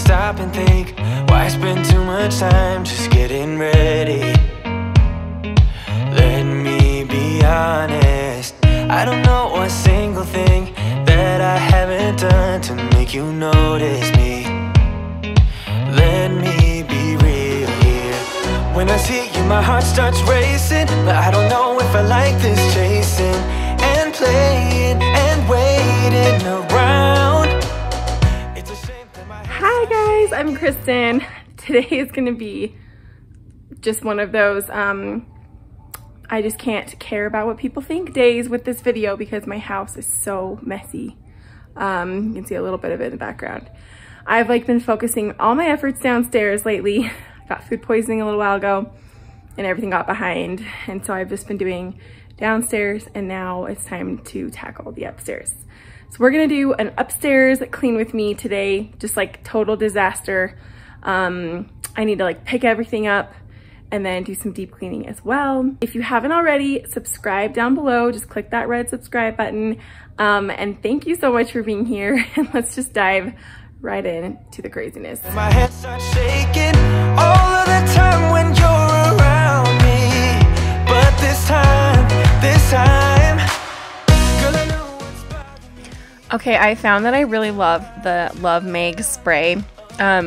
stop and think, why spend too much time just getting ready? Let me be honest, I don't know a single thing that I haven't done to make you notice me. Let me be real here. When I see you, my heart starts racing, but I don't know if I like this chasing and playing and waiting around. It's a shame that my... Hi guys, I'm Kristen. Today is gonna be just one of those I just can't care about what people think days with this video because my house is so messy. You can see a little bit of it in the background. I've been focusing all my efforts downstairs lately. I got food poisoning a little while ago and everything got behind. And so I've just been doing downstairs and now it's time to tackle the upstairs. So we're gonna do an upstairs clean with me today, just total disaster. I need to pick everything up and then do some deep cleaning as well. If you haven't already, subscribe down below. Just click that red subscribe button. And thank you so much for being here. And let's just dive right into the craziness. My head starts shaking all of the time when you're around me. But this time, girl, I know what's about me. Okay, I found that I really love the Love Meg spray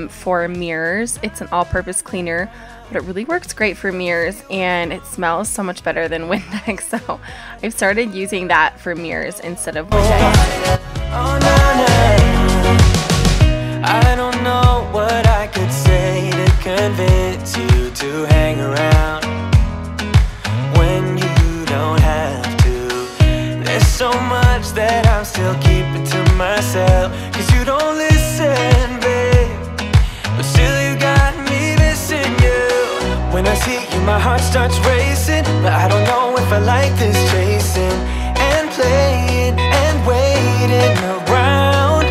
for mirrors. It's an all-purpose cleaner, but it really works great for mirrors and it smells so much better than Windex. So I've started using that for mirrors instead of Windex. Oh, I don't know what I could say to convince you to hang around when you don't have to. There's so much that I'm still keeping to myself, 'cause you don't listen, babe. But still you got me missing you. When I see you, my heart starts racing, but I don't know if I like this chasing and playing and waiting around.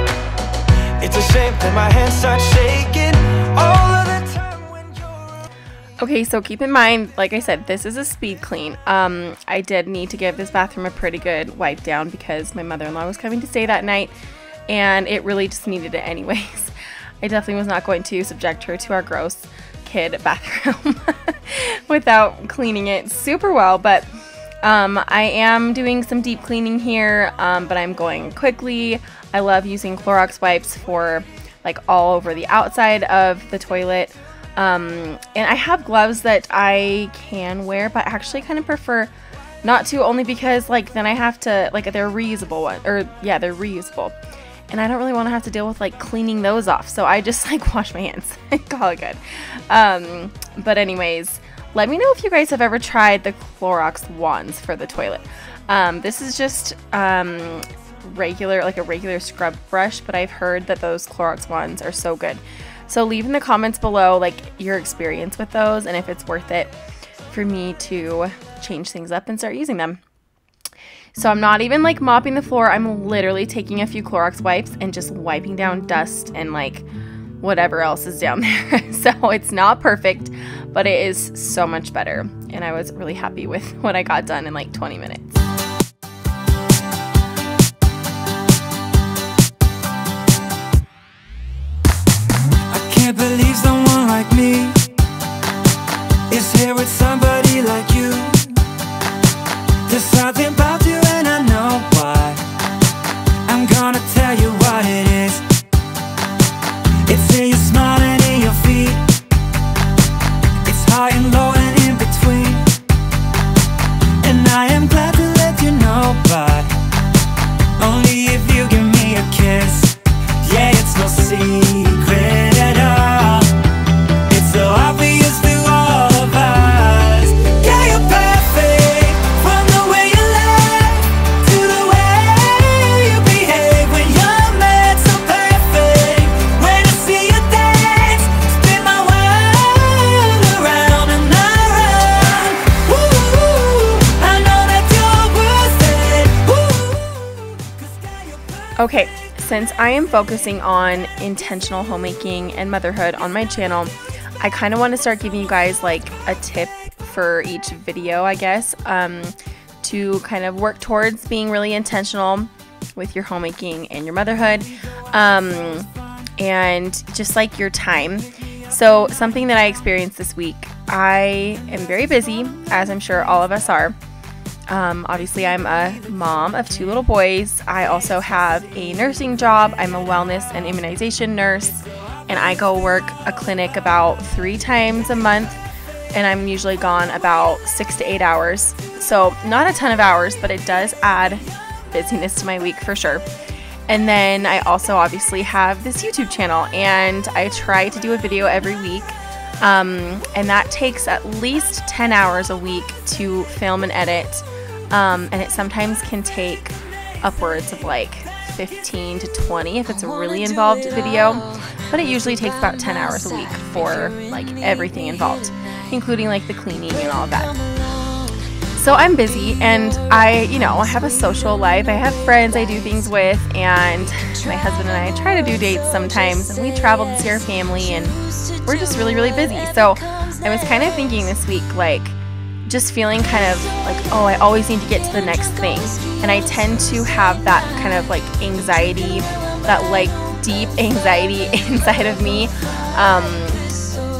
It's a shame that my hands start shaking all of the time when you're... Okay, so keep in mind, like I said, this is a speed clean. I did need to give this bathroom a pretty good wipe down because my mother-in-law was coming to stay that night and it really just needed it anyways. I definitely was not going to subject her to our gross kid bathroom without cleaning it super well, but I am doing some deep cleaning here, but I'm going quickly. I love using Clorox wipes for all over the outside of the toilet, and I have gloves that I can wear, but I actually kind of prefer not to, only because then I have to they're reusable they're reusable. And I don't really want to have to deal with cleaning those off. So I just wash my hands and call it good. But anyways, let me know if you guys have ever tried the Clorox wands for the toilet. This is just regular, a regular scrub brush, but I've heard that those Clorox wands are so good. So leave in the comments below your experience with those and if it's worth it for me to change things up and start using them. So I'm not even mopping the floor. I'm literally taking a few Clorox wipes and just wiping down dust and whatever else is down there. So it's not perfect, but it is so much better. And I was really happy with what I got done in 20 minutes. I can't believe someone like me is here with somebody like you. There's something about you and I know why. I'm gonna tell you what it is. It's in your smile and in your feet. It's high and low and in between. And I am glad to let you know, but only if you give me a kiss. Yeah, it's no secret at all. It's so obvious to all of us. Yeah, you're perfect, from the way you laugh to the way you behave when you're mad. So perfect, when I see you dance, spin my world around and around. Ooh, I know that you're worth it. Ooh, 'cause yeah, you're perfect. Okay, since I am focusing on intentional homemaking and motherhood on my channel, I kind of want to start giving you guys a tip for each video, I guess, to kind of work towards being really intentional with your homemaking and your motherhood. and just like your time. So something that I experienced this week, I am very busy, as I'm sure all of us are. Obviously, I'm a mom of 2 little boys. I also have a nursing job. I'm a wellness and immunization nurse, and I go work a clinic about 3 times a month, and I'm usually gone about 6 to 8 hours. So not a ton of hours, but it does add busyness to my week for sure. And then I also obviously have this YouTube channel, and I try to do a video every week. And that takes at least 10 hours a week to film and edit. And it sometimes can take upwards of like 15 to 20 if it's a really involved video. But it usually takes about 10 hours a week for like everything involved, including like the cleaning and all of that. So I'm busy, and I have a social life. I have friends I do things with, and my husband and I try to do dates sometimes, and we travel to see our family, and we're just really, really busy. So I was kind of thinking this week, like, just feeling kind of like, oh, I always need to get to the next thing. And I tend to have that kind of like anxiety, that like deep anxiety inside of me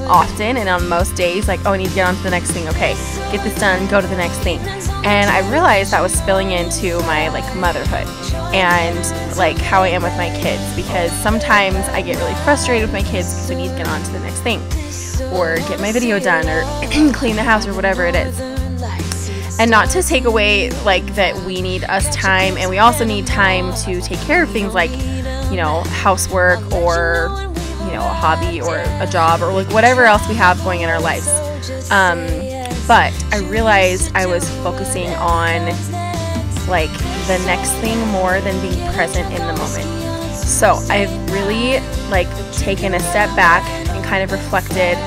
often, and on most days, like, oh, I need to get on to the next thing. Okay, get this done, go to the next thing. And I realized that was spilling into my like motherhood and like how I am with my kids, because sometimes I get really frustrated with my kids because I need to get on to the next thing, or get my video done, or clean the house, or whatever it is. And not to take away like that we need us time, and we also need time to take care of things like, housework, or a hobby, or a job, or like whatever else we have going in our lives. But I realized I was focusing on like the next thing more than being present in the moment. So I've really like taken a step back and kind of reflected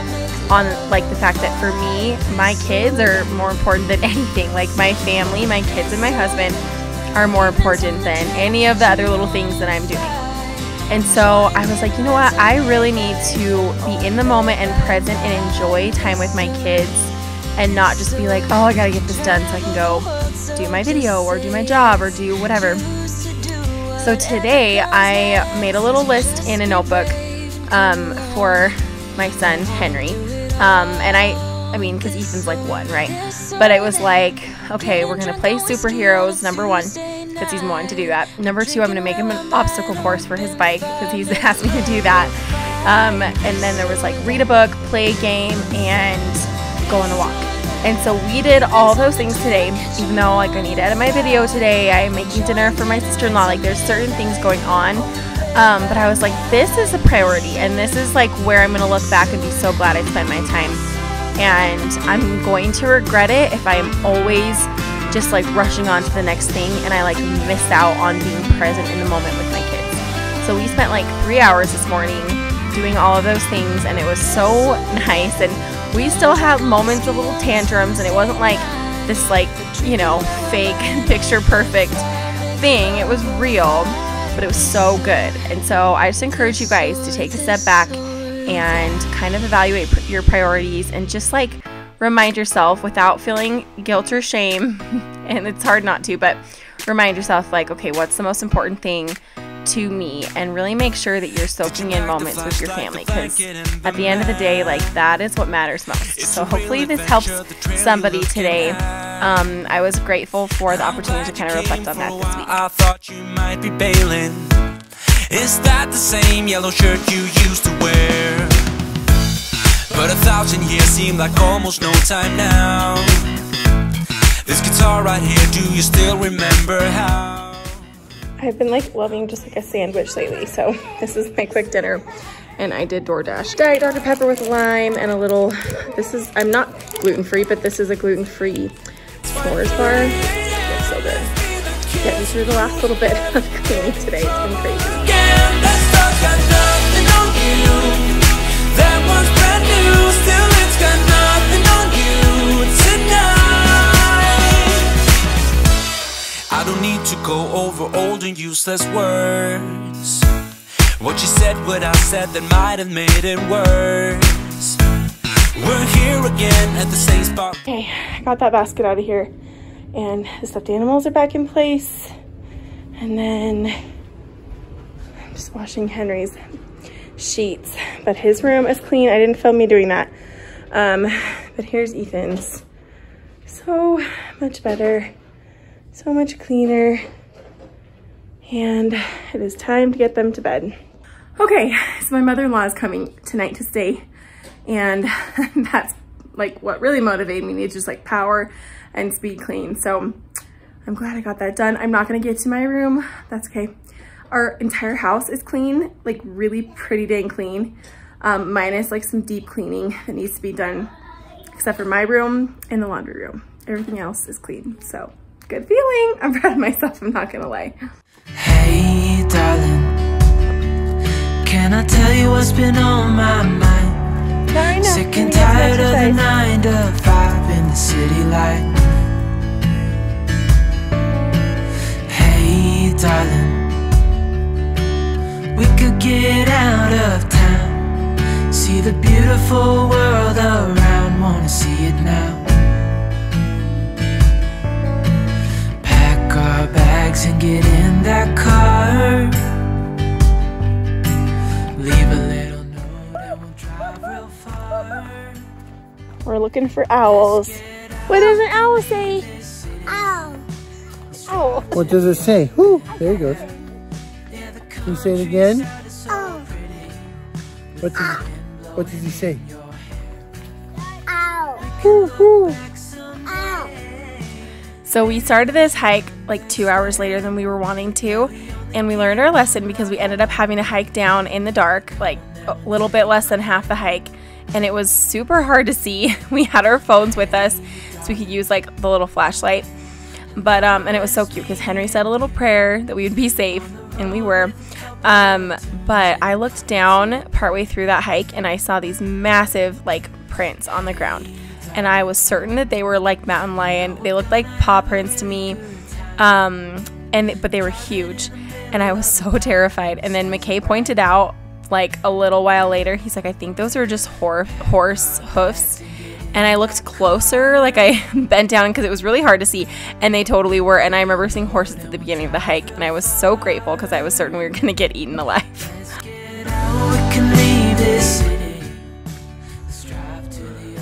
on like the fact that for me, my kids are more important than anything. Like my family, my kids and my husband are more important than any of the other little things that I'm doing. And so I was like, you know what? I really need to be in the moment and present and enjoy time with my kids, and not just be like, oh, I gotta get this done so I can go do my video or do my job or do whatever. So today I made a little list in a notebook for my son, Henry. And I mean, because Ethan's like 1, right? But it was like, okay, we're going to play superheroes, number 1, because he's wanting to do that. Number 2, I'm going to make him an obstacle course for his bike, because he's asked me to do that. And then there was like read a book, play a game, and go on a walk. And so we did all those things today, even though like I need to edit my video today. I'm making dinner for my sister-in-law. Like there's certain things going on. But I was like, this is a priority, and this is like where I'm going to look back and be so glad I spent my time. And I'm going to regret it if I'm always just like rushing on to the next thing and I like miss out on being present in the moment with my kids. So we spent like 3 hours this morning doing all of those things, and it was so nice. And we still have moments of little tantrums, and it wasn't like this like, fake picture perfect thing. It was real, but it was so good. And so I just encourage you guys to take a step back and kind of evaluate your priorities, and just like remind yourself without feeling guilt or shame, and it's hard not to, but remind yourself like, okay, what's the most important thing to me, and really make sure that you're soaking in moments with your family, because at the end of the day, like that is what matters most. So hopefully this helps somebody today. I was grateful for the opportunity to kind of reflect on that this week. I thought you might be bailing. Is that the same yellow shirt you used to wear? But 1,000 years seem like almost no time now. This guitar right here, do you still remember how? I've been like loving just like a sandwich lately, so this is my quick dinner. And I did DoorDash Diet Dr. Pepper with lime and a little, I'm not gluten-free, but this is a gluten-free s'mores bar. It's so good. Getting through the last little bit of cleaning today. It's been crazy. I don't need to go over old and useless words. What you said, what I said, that might have made it worse. We're here again at the same spot. Okay, I got that basket out of here, and the stuffed animals are back in place. And then I'm just washing Henry's sheets. But his room is clean. I didn't film me doing that. But here's Ethan's. So much better, so much cleaner. And it is time to get them to bed. Okay, so my mother-in-law is coming tonight to stay. And that's like what really motivated me to just like power and speed clean. So I'm glad I got that done. I'm not gonna get to my room, that's okay. Our entire house is clean, like really pretty dang clean. Minus like some deep cleaning that needs to be done, except for my room and the laundry room. Everything else is clean, so good feeling. I'm proud of myself, I'm not gonna lie. Hey darling, can I tell you what's been on my mind? Sick and tired of the 9 to 5 in the city light. Hey darling, we could get out of town, see the beautiful world around, wanna see it now. Pack our bags and get in that car, leave a little note and we'll drive real far. We're looking for owls. What does an owl say? Ow. Oh. What does it say? Whoo, there he goes. Can you say it again? Oh. What does he say? Ow. Whoo, whoo. Ow. So we started this hike like 2 hours later than we were wanting to, and we learned our lesson because we ended up having to hike down in the dark, like a little bit less than half the hike, and it was super hard to see. We had our phones with us so we could use like the little flashlight, but and it was so cute because Henry said a little prayer that we would be safe, and we were. But I looked down partway through that hike and I saw these massive like prints on the ground, and I was certain that they were like mountain lion. They looked like paw prints to me, but they were huge, and I was so terrified. And then McKay pointed out like a little while later, he's like, I think those are just horse hoofs. And I looked closer, like I bent down because it was really hard to see, and they totally were. And I remember seeing horses at the beginning of the hike, and I was so grateful because I was certain we were going to get eaten alive.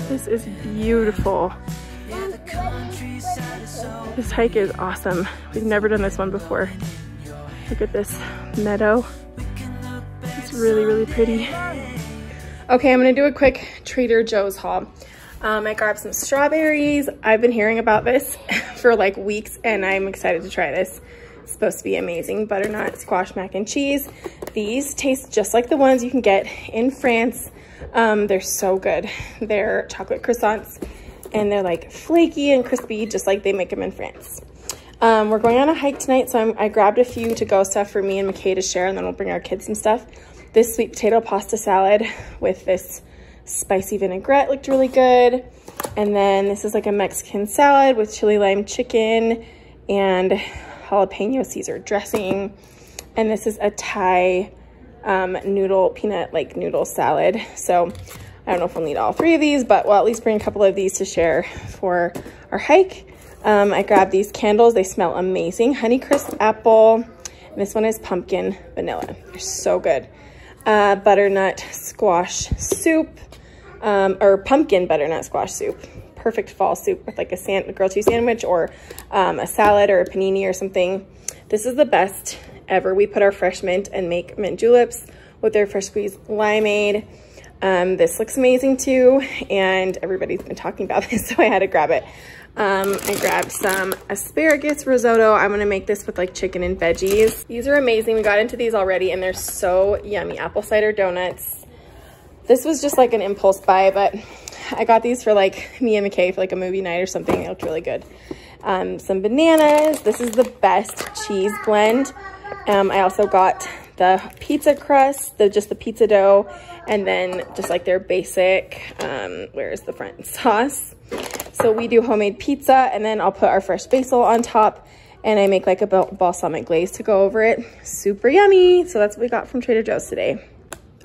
This is beautiful. This hike is awesome. We've never done this one before. Look at this meadow. It's really, really pretty. Okay, I'm gonna do a quick Trader Joe's haul. I grabbed some strawberries. I've been hearing about this for like weeks, and I'm excited to try this. It's supposed to be amazing. Butternut squash mac and cheese. These taste just like the ones you can get in France. They're so good. They're chocolate croissants, and they're like flaky and crispy, just like they make them in France. We're going on a hike tonight, so I grabbed a few to-go stuff for me and McKay to share, and then we'll bring our kids some stuff. This sweet potato pasta salad with this spicy vinaigrette looked really good. And then this is like a Mexican salad with chili lime chicken and jalapeno Caesar dressing. And this is a Thai peanut noodle salad. So I don't know if we'll need all 3 of these, but we'll at least bring a couple of these to share for our hike. I grabbed these candles. They smell amazing. Honeycrisp apple. And this one is pumpkin vanilla. They're so good. Butternut squash soup, or pumpkin butternut squash soup. Perfect fall soup with like a grilled cheese sandwich, or a salad or a panini or something. This is the best ever. We put our fresh mint and make mint juleps with their fresh squeezed limeade. This looks amazing too, and everybody's been talking about this, so I had to grab it. I grabbed some asparagus risotto. I'm gonna make this with like chicken and veggies. These are amazing. We got into these already, and they're so yummy. Apple cider donuts. This was just like an impulse buy, but I got these for like me and McKay for like a movie night or something. They looked really good. Some bananas. This is the best cheese blend. I also got the pizza crust, just the pizza dough, and then just like their basic, where's the front sauce. So we do homemade pizza, and then I'll put our fresh basil on top, and I make like a balsamic glaze to go over it. Super yummy. So that's what we got from Trader Joe's today.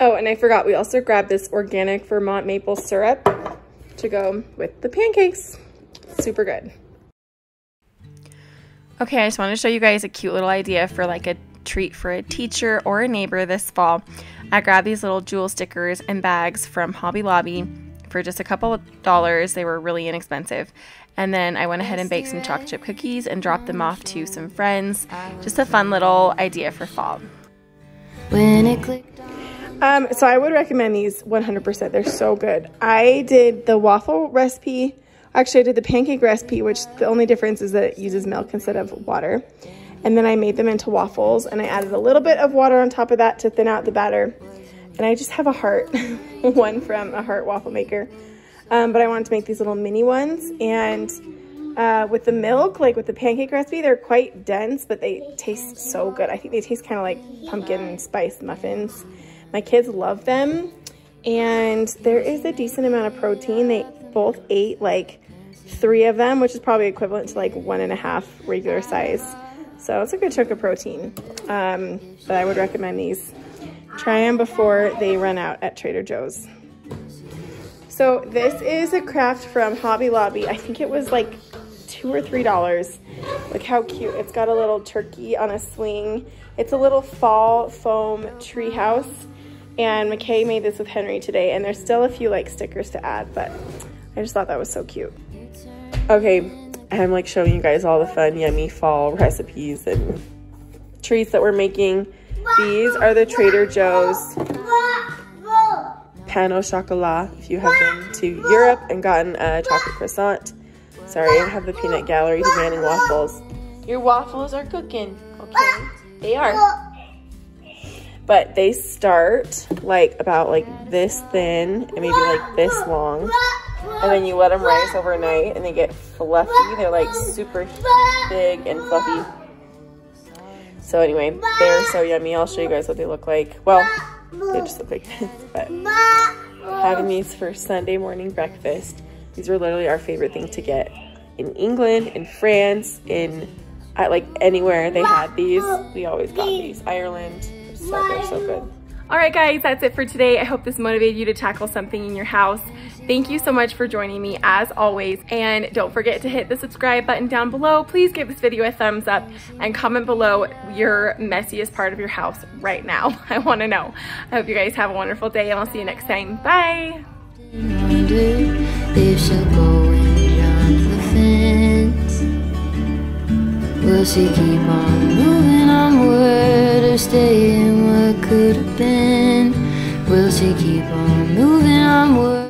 Oh, and I forgot, we also grabbed this organic Vermont maple syrup to go with the pancakes. Super good. Okay, I just wanted to show you guys a cute little idea for like a treat for a teacher or a neighbor this fall. I grabbed these little jewel stickers and bags from Hobby Lobby for just a couple of dollars. They were really inexpensive. And then I went ahead and baked some chocolate chip cookies and dropped them off to some friends. Just a fun little idea for fall. When it clicked So I would recommend these 100%. They're so good. I did the waffle recipe. Actually, I did the pancake recipe, which the only difference is that it uses milk instead of water. And then I made them into waffles, and I added a little bit of water on top of that to thin out the batter. And I just have a heart, one from a heart waffle maker. But I wanted to make these little mini ones. And with the milk, like with the pancake recipe, they're quite dense, but they taste so good. I think they taste kind of like pumpkin spice muffins. My kids love them. And there is a decent amount of protein. They both ate like 3 of them, which is probably equivalent to like 1.5 regular size. So it's a good chunk of protein. But I would recommend these. Try them before they run out at Trader Joe's. So this is a craft from Hobby Lobby. I think it was like $2 or $3. Look how cute. It's got a little turkey on a swing. It's a little fall foam tree house. And McKay made this with Henry today. And there's still a few like stickers to add, but I just thought that was so cute. Okay, I'm like showing you guys all the fun, yummy fall recipes and treats that we're making. These are the Trader Joe's pain au chocolat. If you have been to Europe and gotten a chocolate croissant. Sorry, I have the peanut gallery demanding waffles. Your waffles are cooking, okay? They are. But they start like about like this thin and maybe like this long. And then you let them rise overnight and they get fluffy. They're like super big and fluffy. So anyway, they're so yummy. I'll show you guys what they look like. Well, they just look like this, but having these for Sunday morning breakfast. These were literally our favorite thing to get in England, in France, at like anywhere they had these. We always got these. Ireland. So they're so good. All right, guys, that's it for today. I hope this motivated you to tackle something in your house. Thank you so much for joining me as always. And don't forget to hit the subscribe button down below. Please give this video a thumbs up and comment below your messiest part of your house right now. I want to know. I hope you guys have a wonderful day and I'll see you next time. Bye. if she'll go and jump the fence. Will she keep on moving onward or stay in what could have been? Will she keep on moving onward?